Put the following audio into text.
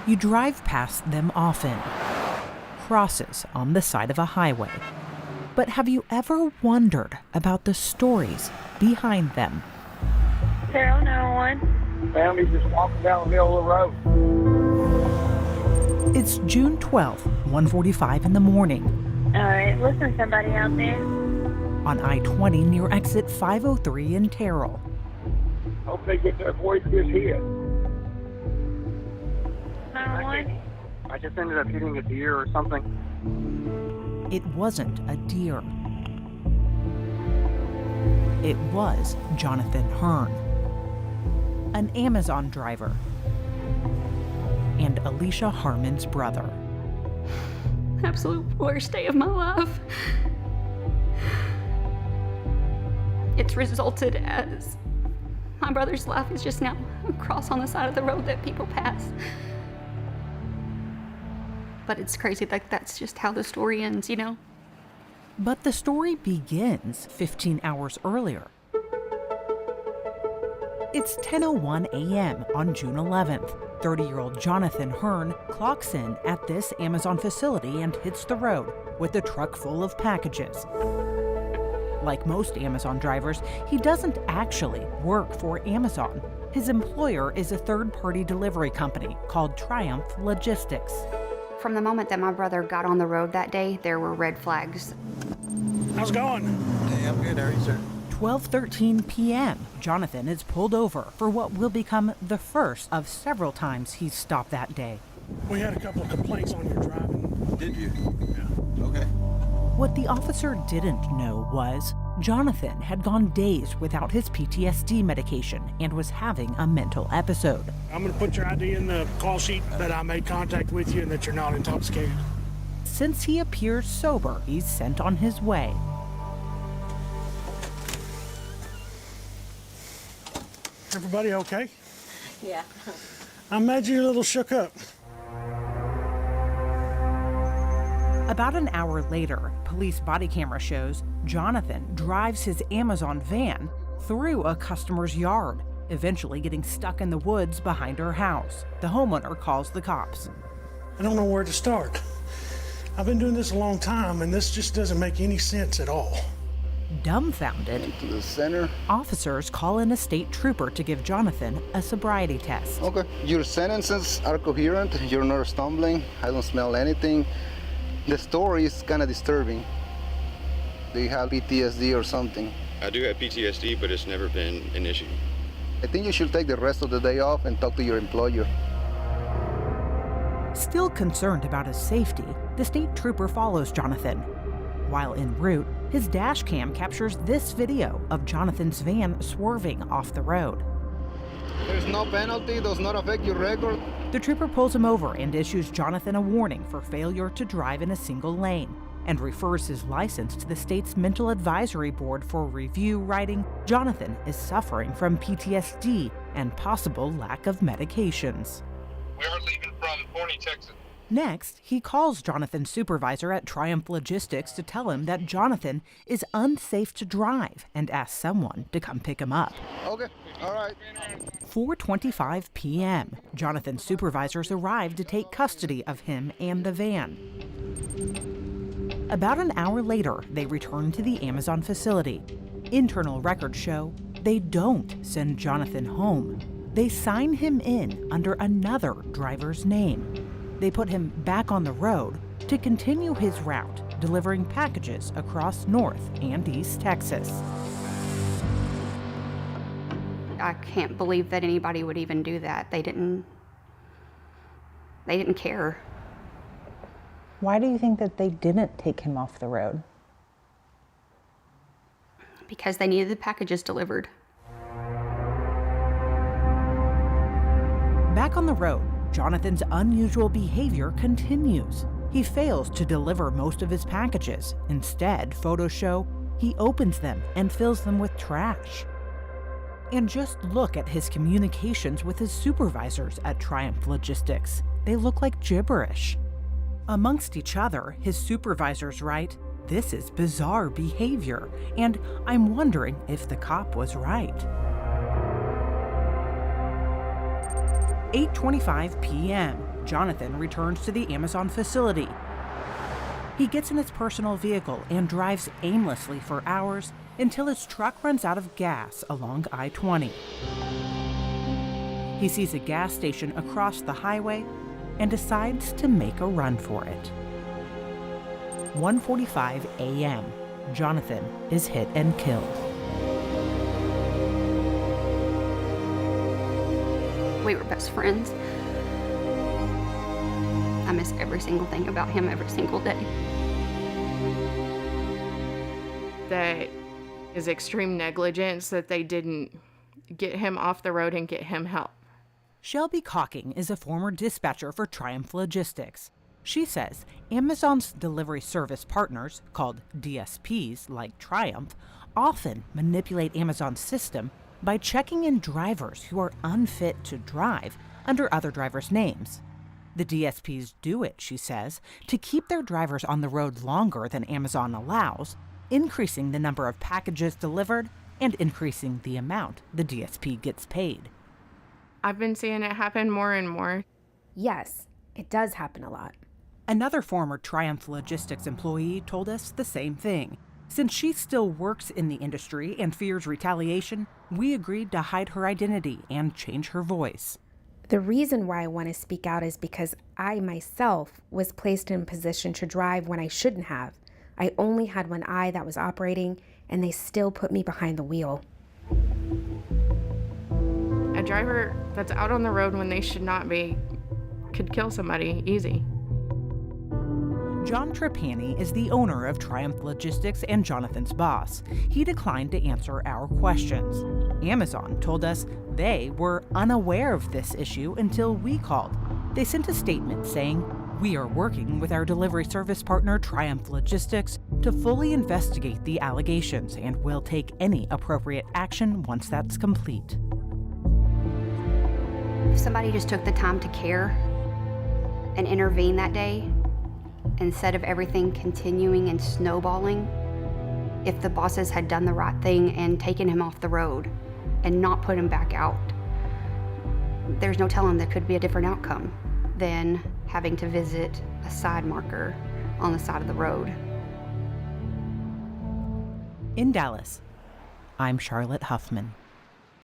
You drive past them often. Crosses on the side of a highway. But have you ever wondered about the stories behind them? Carol, 911. Family just walking down the middle of the road. It's June 12th, 1:45 in the morning. All right, listen, somebody out there. On I-20 near exit 503 in Terrell. Hope they get their voices here. 911. I just ended up hitting a deer or something. It wasn't a deer. It was Jonathan Hearn, an Amazon driver, and Alicia Harmon's brother. Absolute worst day of my life. It's resulted as my brother's life is just now a cross on the side of the road that people pass. But it's crazy that that's just how the story ends, you know? But the story begins 15 hours earlier. It's 10:01 a.m. on June 11th. 30-year-old Jonathan Hearn clocks in at this Amazon facility and hits the road with a truck full of packages. Like most Amazon drivers, he doesn't actually work for Amazon. His employer is a third-party delivery company called Triumph Logistics. From the moment that my brother got on the road that day, there were red flags. How's it going? Hey, I'm good. How are you, sir? 12:13 p.m., Jonathan is pulled over for what will become the first of several times he's stopped that day. We had a couple of complaints on your driving. Did you? Yeah. Okay. What the officer didn't know was Jonathan had gone days without his PTSD medication and was having a mental episode. I'm going to put your ID in the call sheet that I made contact with you and that you're not intoxicated. Since he appears sober, he's sent on his way. Everybody okay? Yeah. I imagine you're a little shook up. About an hour later, police body camera shows Jonathan drives his Amazon van through a customer's yard, eventually getting stuck in the woods behind her house. The homeowner calls the cops. I don't know where to start. I've been doing this a long time, and this just doesn't make any sense at all. Dumbfounded, To the center. officers call in a state trooper to give Jonathan a sobriety test. Okay. Your sentences are coherent. You're not stumbling. I don't smell anything. The story is kind of disturbing. Do you have PTSD or something? I do have PTSD, but it's never been an issue. I think you should take the rest of the day off and talk to your employer. Still concerned about his safety, the state trooper follows Jonathan. While en route, his dash cam captures this video of Jonathan's van swerving off the road. There's no penalty. Does not affect your record. The trooper pulls him over and issues Jonathan a warning for failure to drive in a single lane and refers his license to the state's mental advisory board for review, writing, Jonathan is suffering from PTSD and possible lack of medications. We are leaving from Forney, Texas. Next, he calls Jonathan's supervisor at Triumph Logistics to tell him that Jonathan is unsafe to drive and asks someone to come pick him up. Okay. All right. 4:25 p.m., Jonathan's supervisors arrive to take custody of him and the van. About an hour later, they return to the Amazon facility. Internal records show they don't send Jonathan home. They sign him in under another driver's name. They put him back on the road to continue his route, delivering packages across North and East Texas. I can't believe that anybody would even do that. They didn't care. Why do you think that they didn't take him off the road? Because they needed the packages delivered. Back on the road, Jonathan's unusual behavior continues. He fails to deliver most of his packages. Instead, photos show he opens them and fills them with trash. And just look at his communications with his supervisors at Triumph Logistics. They look like gibberish. Amongst each other, his supervisors write, "This is bizarre behavior, and I'm wondering if the cop was right." 8:25 p.m., Jonathan returns to the Amazon facility. He gets in his personal vehicle and drives aimlessly for hours until his truck runs out of gas along I-20. He sees a gas station across the highway and decides to make a run for it. 1:45 a.m. Jonathan is hit and killed. We were best friends. I miss every single thing about him every single day. That is extreme negligence that they didn't get him off the road and get him help. Shelby Cocking is a former dispatcher for Triumph Logistics. She says Amazon's delivery service partners, called DSPs like Triumph, often manipulate Amazon's system by checking in drivers who are unfit to drive under other drivers' names. The DSPs do it, she says, to keep their drivers on the road longer than Amazon allows, increasing the number of packages delivered and increasing the amount the DSP gets paid. I've been seeing it happen more and more. Yes, it does happen a lot. Another former Triumph Logistics employee told us the same thing. Since she still works in the industry and fears retaliation, we agreed to hide her identity and change her voice. The reason why I want to speak out is because I myself was placed in a position to drive when I shouldn't have. I only had one eye that was operating, and they still put me behind the wheel. A driver that's out on the road when they should not be could kill somebody easy. John Trapani is the owner of Triumph Logistics and Jonathan's boss. He declined to answer our questions. Amazon told us they were unaware of this issue until we called. They sent a statement saying, "We are working with our delivery service partner Triumph Logistics to fully investigate the allegations and will take any appropriate action once that's complete." If somebody just took the time to care and intervene that day, instead of everything continuing and snowballing, if the bosses had done the right thing and taken him off the road and not put him back out, there's no telling there could be a different outcome than having to visit a side marker on the side of the road. In Dallas, I'm Charlotte Huffman.